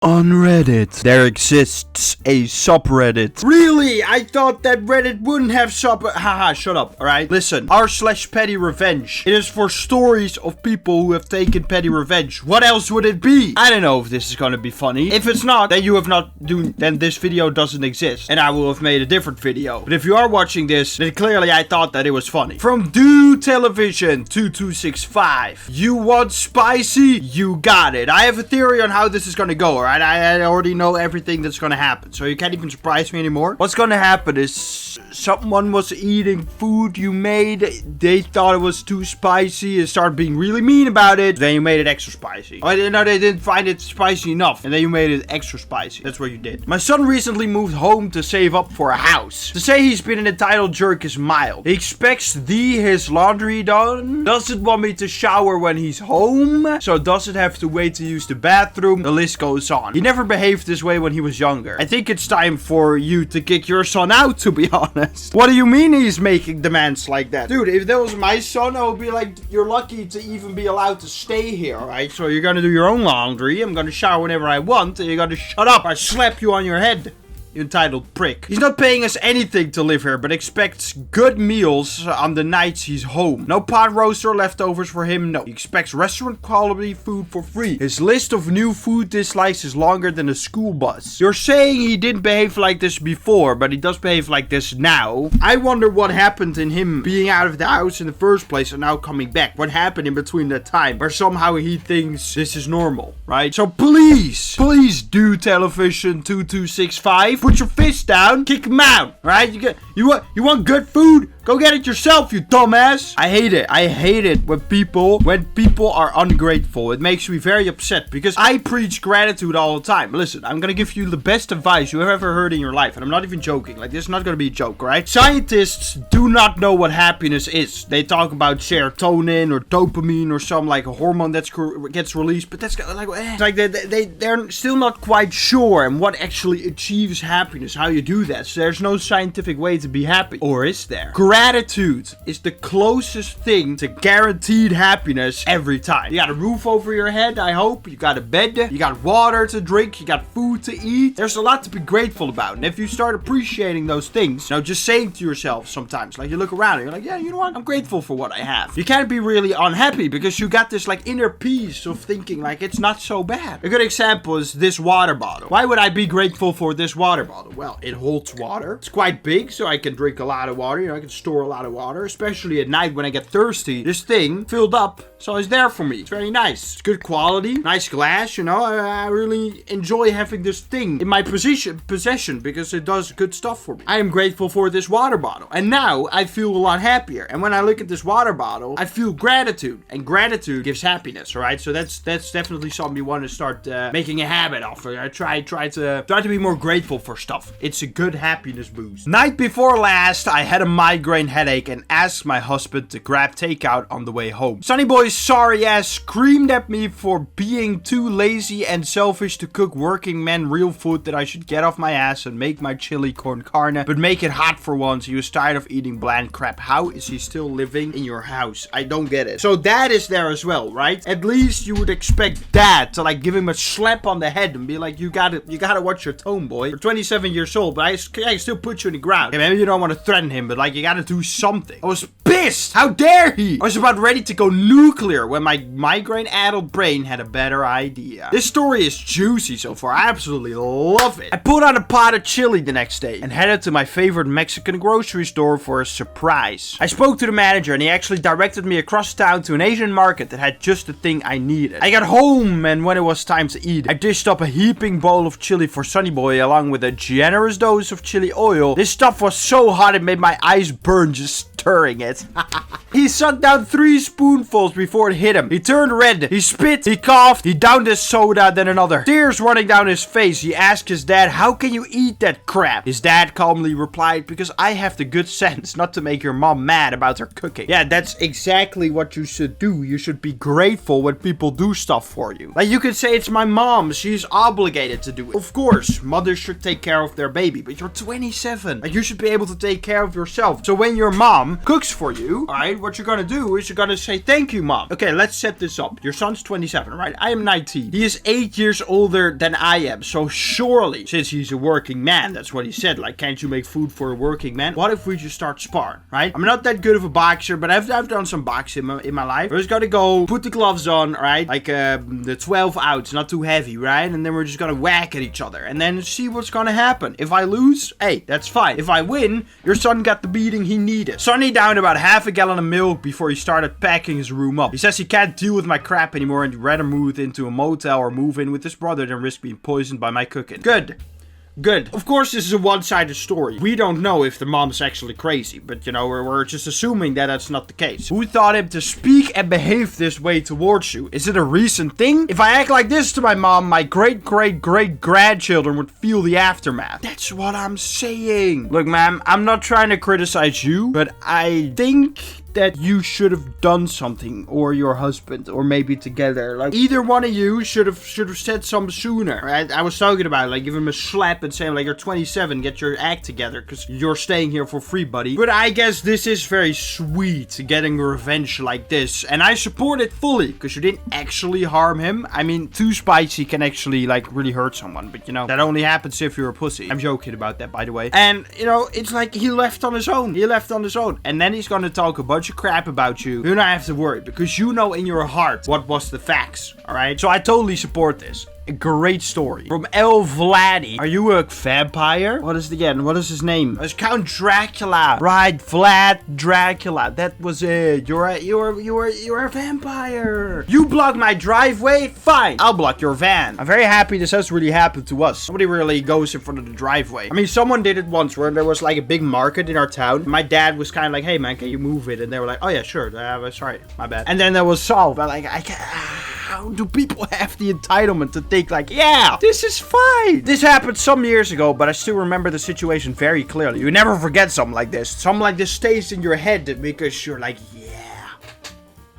On Reddit, there exists a subreddit. Really? I thought that Reddit wouldn't have Haha, shut up, alright? Listen, r/pettyrevenge. It is for stories of people who have taken petty revenge. What else would it be? I don't know if this is gonna be funny. If it's not, then you have not doing, then this video doesn't exist. And I will have made a different video. But if you are watching this, then clearly I thought that it was funny. From Do Television 2265. You want spicy? You got it. I have a theory on how this is gonna go, alright? I already know everything that's gonna happen, so you can't even surprise me anymore. What's gonna happen is someone was eating food you made, they thought it was too spicy and started being really mean about it, then you made it extra spicy. Or no, they didn't find it spicy enough, and then you made it extra spicy. That's what you did. My son recently moved home to save up for a house. To say he's been an entitled jerk is mild. He expects his laundry done, doesn't want me to shower when he's home, so doesn't have to wait to use the bathroom. The list goes on. He never behaved this way when he was younger. I think it's time for you to kick your son out, to be honest. What do you mean he's making demands like that? Dude, if that was my son, I would be like, you're lucky to even be allowed to stay here, alright? So you're gonna do your own laundry, I'm gonna shower whenever I want, and you're gonna shut up. I slap you on your head. You entitled prick. He's not paying us anything to live here, but expects good meals on the nights he's home. No pot roast or leftovers for him, no. He expects restaurant quality food for free. His list of new food dislikes is longer than a school bus. You're saying he didn't behave like this before, but he does behave like this now. I wonder what happened in him being out of the house in the first place and now coming back. What happened in between that time where somehow he thinks this is normal, right? So please do Television 2265. Put your fist down, kick him out, right? You want good food? Go get it yourself, you dumbass. I hate it. I hate it when people are ungrateful. It makes me very upset because I preach gratitude all the time. Listen, I'm gonna give you the best advice you have ever heard in your life, and I'm not even joking. Like, this is not gonna be a joke, right? Scientists do not know what happiness is. They talk about serotonin or dopamine or some like a hormone that gets released, but that's like, it's like they're still not quite sure and what actually achieves happiness, how you do that. So there's no scientific way to be happy, or is there? Gratitude is the closest thing to guaranteed happiness every time. You got a roof over your head, I hope. You got a bed. You got water to drink. You got food to eat. There's a lot to be grateful about. And if you start appreciating those things, just saying to yourself sometimes, like you look around and you're like, yeah, you know what? I'm grateful for what I have. You can't be really unhappy because you got this like inner peace of thinking like it's not so bad. A good example is this water bottle. Why would I be grateful for this water bottle? Well, it holds water. It's quite big, so I can drink a lot of water. I can store a lot of water, especially at night when I get thirsty. This thing filled up, so it's there for me. It's very nice. It's good quality, nice glass, I really enjoy having this thing in my possession because it does good stuff for me. I am grateful for this water bottle, and now I feel a lot happier. And when I look at this water bottle, I feel gratitude, and gratitude gives happiness. All right, so that's definitely something you want to start making a habit of. Try to be more grateful for stuff. It's a good happiness boost. Night before last, I had a migraine headache and asked my husband to grab takeout on the way home. Sonny Boy's sorry ass screamed at me for being too lazy and selfish to cook working men real food, that I should get off my ass and make my chili con carne, but make it hot for once. He was tired of eating bland crap. How is he still living in your house? I don't get it. So dad is there as well, right? At least you would expect dad to like give him a slap on the head and be like, you gotta watch your tone, boy. You're 27 years old, but I still put you in the ground. Okay, maybe you don't want to threaten him, but like you gotta do something. I was pissed. How dare he? I was about ready to go nuclear when my migraine-addled brain had a better idea. This story is juicy so far. I absolutely love it. I pulled out a pot of chili the next day and headed to my favorite Mexican grocery store for a surprise. I spoke to the manager and he actually directed me across town to an Asian market that had just the thing I needed. I got home, and when it was time to eat, I dished up a heaping bowl of chili for Sonny Boy along with a generous dose of chili oil. This stuff was so hot it made my eyes burn just stirring it. He sucked down 3 spoonfuls before it hit him. He turned red. He spit. He coughed. He downed his soda, then another. Tears running down his face. He asked his dad, how can you eat that crap? His dad calmly replied, because I have the good sense not to make your mom mad about her cooking. Yeah, that's exactly what you should do. You should be grateful when people do stuff for you. Like, you could say, it's my mom. She's obligated to do it. Of course, mothers should take care of their baby, but you're 27. Like, you should be able to take care of yourself. So when your mom mom cooks for you, all right, what you're gonna do is you're gonna say, thank you, mom. Okay, let's set this up. Your son's 27, right? I am 19. He is 8 years older than I am. So surely, since he's a working man, that's what he said. Like, can't you make food for a working man? What if we just start sparring, right? I'm not that good of a boxer, but I've done some boxing in my life. We're just gonna go put the gloves on, right? Like the 12 ounce, not too heavy, right? And then we're just gonna whack at each other and then see what's gonna happen. If I lose, hey, that's fine. If I win, your son got the beating he needed. Sonny downed about half a gallon of milk before he started packing his room up. He says he can't deal with my crap anymore and he'd rather move into a motel or move in with his brother than risk being poisoned by my cooking. Good. Good. Of course, this is a one-sided story. We don't know if the mom's actually crazy, but you know, we're just assuming that that's not the case. Who taught him to speak and behave this way towards you? Is it a recent thing? If I act like this to my mom, my great-great-great-grandchildren would feel the aftermath. That's what I'm saying. Look, ma'am, I'm not trying to criticize you, but I think that you should have done something, or your husband, or maybe together. Like, either one of you should have said something sooner, right? I was talking about it, like, give him a slap and say, like, you're 27, get your act together, because you're staying here for free, buddy. But I guess this is very sweet, getting revenge like this, and I support it fully, because you didn't actually harm him. I mean, too spicy can actually, like, really hurt someone, but, you know, that only happens if you're a pussy. I'm joking about that, by the way. And, you know, it's like, he left on his own. He left on his own, and then he's gonna talk a bunch of crap about you. You don't have to worry, because you know in your heart what was the facts, all right? So I totally support this. A great story. From El Vladdy. Are you a vampire? What is his name? It's Count Dracula. Right, Vlad Dracula. That was it. You're a vampire. You block my driveway? Fine. I'll block your van. I'm very happy this has really happened to us. Nobody really goes in front of the driveway. I mean, someone did it once where there was like a big market in our town. My dad was kind of like, hey man, can you move it? And they were like, oh yeah, sure. Sorry, my bad. And then that was solved. I'm like, I can't. How do people have the entitlement to think like, yeah, this is fine? This happened some years ago, but I still remember the situation very clearly. You never forget something like this. Something like this stays in your head because you're like, yeah,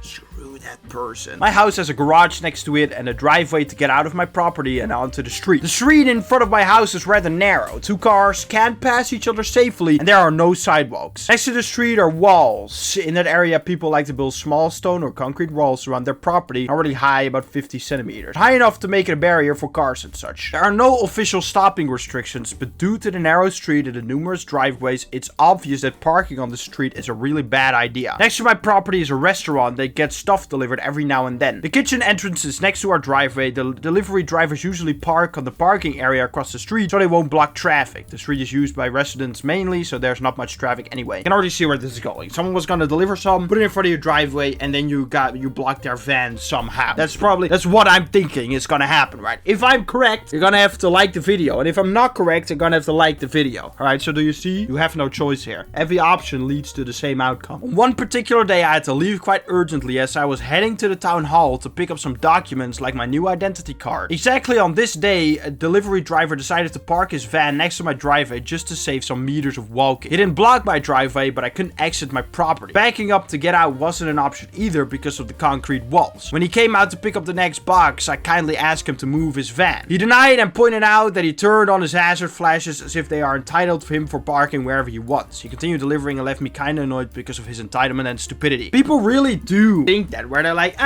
screw that person. My house has a garage next to it and a driveway to get out of my property and onto the street. The street in front of my house is rather narrow. Two cars can't pass each other safely and there are no sidewalks. Next to the street are walls. In that area, people like to build small stone or concrete walls around their property, already high about 50 centimeters. High enough to make it a barrier for cars and such. There are no official stopping restrictions, but due to the narrow street and the numerous driveways, it's obvious that parking on the street is a really bad idea. Next to my property is a restaurant that gets stuff delivered every now and then. The kitchen entrance is next to our driveway. The delivery drivers usually park on the parking area across the street so they won't block traffic. The street is used by residents mainly, so there's not much traffic anyway. You can already see where this is going. Someone was gonna deliver some, put it in front of your driveway, and then you blocked their van somehow. That's what I'm thinking is gonna happen, right? If I'm correct, you're gonna have to like the video, and if I'm not correct, you're gonna have to like the video. All right, so do you see? You have no choice here. Every option leads to the same outcome. On one particular day, I had to leave quite urgently as I was heading to the town hall to pick up some documents like my new identity card. Exactly on this day, a delivery driver decided to park his van next to my driveway just to save some meters of walking. He didn't block my driveway, but I couldn't exit my property. Backing up to get out wasn't an option either because of the concrete walls. When he came out to pick up the next box, I kindly asked him to move his van. He denied and pointed out that he turned on his hazard flashes as if they are entitled to him for parking wherever he wants. He continued delivering and left me kinda annoyed because of his entitlement and stupidity. People really do think that, where they're like,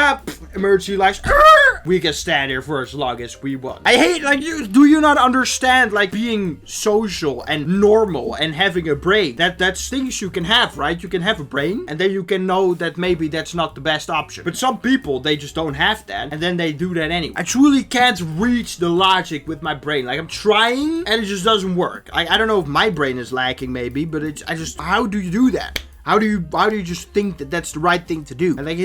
emergency lights, we can stand here for as long as we want. I hate, like, do you not understand, like, being social and normal and having a brain? That's things you can have, right? You can have a brain, and then you can know that maybe that's not the best option. But some people, they just don't have that, and then they do that anyway. I truly can't reach the logic with my brain. Like, I'm trying, and it just doesn't work. I don't know if my brain is lacking, maybe, but how do you do that? How do you just think that that's the right thing to do? Like,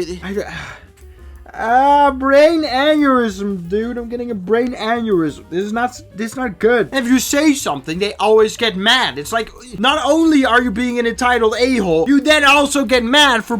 brain aneurysm, dude. I'm getting a brain aneurysm. This is not good. And if you say something, they always get mad. It's like, not only are you being an entitled a-hole, you then also get mad for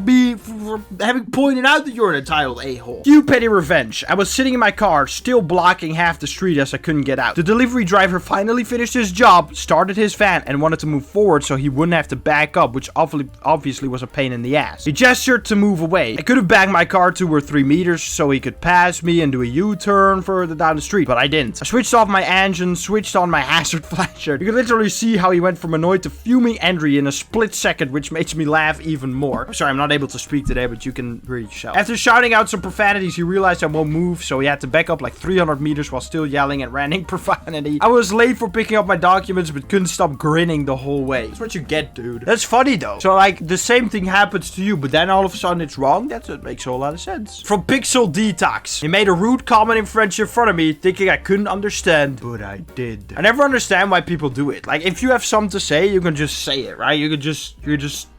having pointed out that you're an entitled a-hole. You petty revenge. I was sitting in my car, still blocking half the street as I couldn't get out. The delivery driver finally finished his job, started his van, and wanted to move forward so he wouldn't have to back up, which obviously was a pain in the ass. He gestured to move away. I could have backed my car 2 or 3 meters meters so he could pass me and do a U-turn further down the street. But I didn't. I switched off my engine, switched on my hazard flasher. You could literally see how he went from annoyed to fuming angry in a split second, which makes me laugh even more. I'm sorry, I'm not able to speak today, but you can really shout. After shouting out some profanities, he realized I won't move, so he had to back up like 300 meters while still yelling and ranting profanity. I was late for picking up my documents, but couldn't stop grinning the whole way. That's what you get, dude. That's funny, though. So, like, the same thing happens to you, but then all of a sudden it's wrong? That makes a whole lot of sense. From Pixel Detox. He made a rude comment in French in front of me, thinking I couldn't understand, but I did. I never understand why people do it. Like, if you have something to say, you can just say it, right? You could just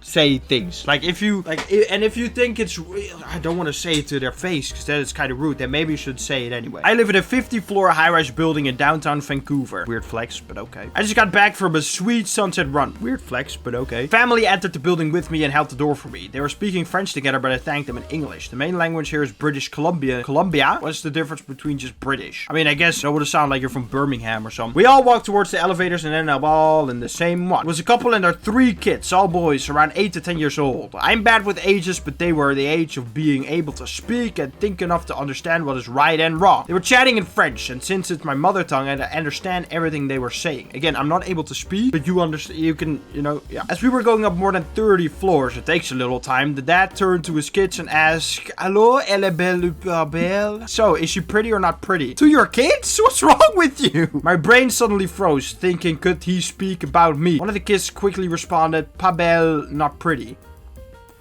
say things. Like, if you, like, and if you think it's real, I don't want to say it to their face, because then it's kind of rude, then maybe you should say it anyway. I live in a 50-floor high-rise building in downtown Vancouver. Weird flex, but okay. I just got back from a sweet sunset run. Weird flex, but okay. Family entered the building with me and held the door for me. They were speaking French together, but I thanked them in English. The main language here is British Columbia. Columbia? What's the difference between just British? I mean, I guess it would sound like you're from Birmingham or something. We all walked towards the elevators and ended up all in the same one. It was a couple and their 3 kids, all boys, around 8 to 10 years old. I'm bad with ages, but they were the age of being able to speak and think enough to understand what is right and wrong. They were chatting in French, and since it's my mother tongue, I understand everything they were saying. Again, I'm not able to speak, but you understand, you can, you know, yeah. As we were going up more than 30 floors, it takes a little time, the dad turned to his kids and asked, "Allô, elle est belle ou pas belle?" So, is she pretty or not pretty? To your kids? What's wrong with you? My brain suddenly froze, thinking, could he speak about me? One of the kids quickly responded, "Pas belle, not pretty."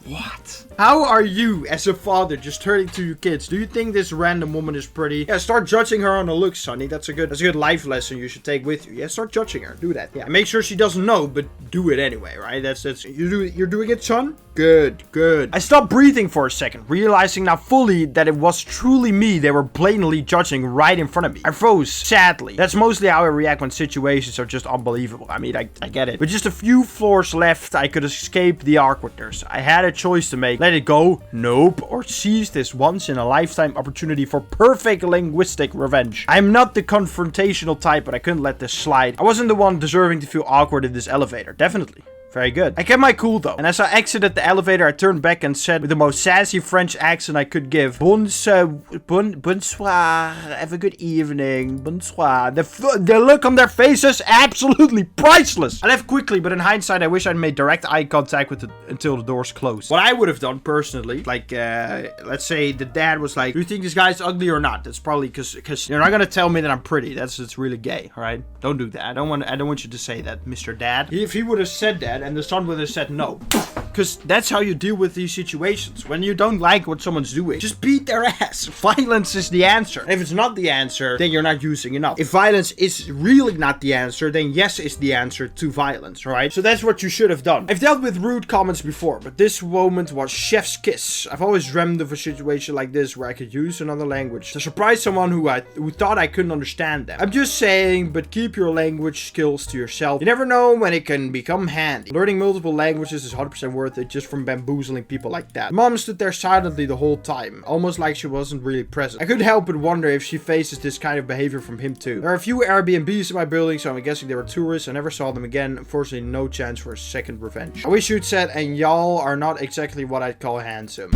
What? How are you, as a father, just turning to your kids? Do you think this random woman is pretty? Yeah, start judging her on her looks, Sonny. That's a good life lesson you should take with you. Yeah, start judging her. Do that. Yeah, and make sure she doesn't know, but do it anyway, right? You're doing it, son? Good. I stopped breathing for a second, realizing now fully that it was truly me they were blatantly judging right in front of me. I froze, sadly. That's mostly how I react when situations are just unbelievable. I mean, I get it. With just a few floors left, I could escape the awkwardness. I had a choice to make. Let it go, nope, or seize this once-in-a-lifetime opportunity for perfect linguistic revenge. I'm not the confrontational type, but I couldn't let this slide. I wasn't the one deserving to feel awkward in this elevator, definitely. Very good. I kept my cool though, and as I exited the elevator, I turned back and said with the most sassy French accent I could give, bonsoir, have a good evening, bonsoir. The look on their faces, absolutely priceless. I left quickly, but in hindsight, I wish I'd made direct eye contact with until the doors closed. What I would have done personally, like, let's say the dad was like, "Do you think this guy's ugly or not?" That's probably because you're not gonna tell me that I'm pretty. It's really gay, all right? Don't do that. I don't want you to say that, Mr. Dad. If he would have said that, and the son would have said no. Because that's how you deal with these situations. When you don't like what someone's doing, just beat their ass. Violence is the answer. And if it's not the answer, then you're not using enough. If violence is really not the answer, then yes is the answer to violence, right? So that's what you should have done. I've dealt with rude comments before, but this moment was chef's kiss. I've always dreamed of a situation like this where I could use another language to surprise someone who thought I couldn't understand them. I'm just saying, but keep your language skills to yourself. You never know when it can become handy. Learning multiple languages is 100% worth it just from bamboozling people like that. Mom stood there silently the whole time, almost like she wasn't really present. I couldn't help but wonder if she faces this kind of behavior from him too. There are a few Airbnbs in my building, so I'm guessing they were tourists. I never saw them again. Unfortunately, no chance for a second revenge. I wish you'd said, "And y'all are not exactly what I'd call handsome."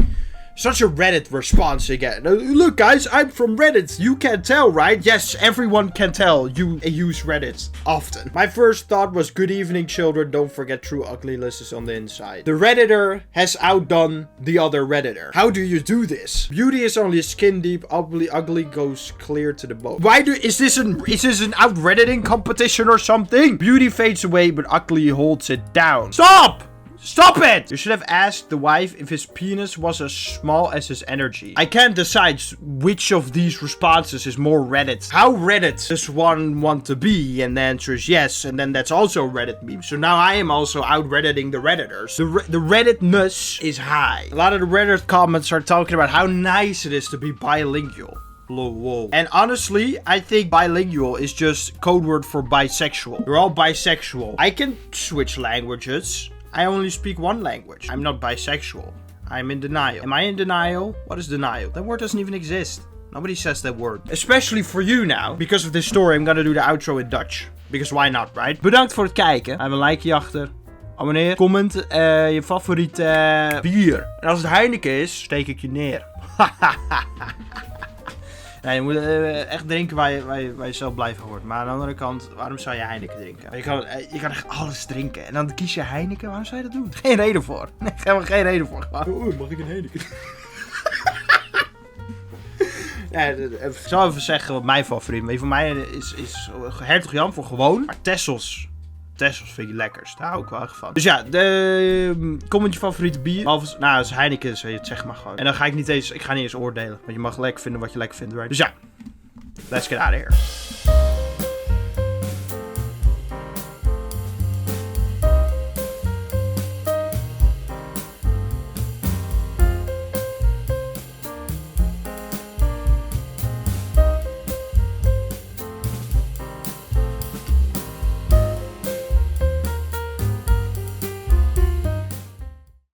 Such a Reddit response again. Look, guys, I'm from Reddit. You can tell, right? Yes, everyone can tell. You use Reddit often. My first thought was, good evening, children. Don't forget true ugliness is on the inside. The Redditor has outdone the other Redditor. How do you do this? Beauty is only skin deep. Ugly goes clear to the bone. Is this an out Redditing competition or something? Beauty fades away, but ugly holds it down. Stop! Stop it! You should have asked the wife if his penis was as small as his energy. I can't decide which of these responses is more Reddit. How Reddit does one want to be? And the answer is yes. And then that's also a Reddit meme. So now I am also out Redditing the Redditors. The Redditness is high. A lot of the Reddit comments are talking about how nice it is to be bilingual. Whoa. And honestly, I think bilingual is just code word for bisexual. You're all bisexual. I can switch languages. I only speak one language. I'm not bisexual. I'm in denial. Am I in denial? What is denial? That word doesn't even exist. Nobody says that word. Especially for you now. Because of this story, I'm gonna do the outro in Dutch. Because why not, right? Bedankt voor het kijken. Laat een likeje achter. Abonneer. Comment je favoriete bier. En als het Heineken is, steek ik je neer. Nee, je moet echt drinken waar je zelf blij van wordt. Maar aan de andere kant, waarom zou je Heineken drinken? Je kan echt alles drinken. En dan kies je Heineken. Waarom zou je dat doen? Geen reden voor. Nee, helemaal geen reden voor. Gewoon, mag ik een Heineken? Ja, ik zal even zeggen wat mijn favoriet is. Van mij is Hertog Jan voor gewoon. Maar Tessels vind je lekkerst. Daar hou ik wel echt van. Dus ja, kom met je favoriete bier. Behalve, nou, als Heineken is, zeg maar gewoon. En dan ga ik niet eens oordelen. Want je mag lekker vinden wat je lekker vindt. Right? Dus ja, let's get out of here.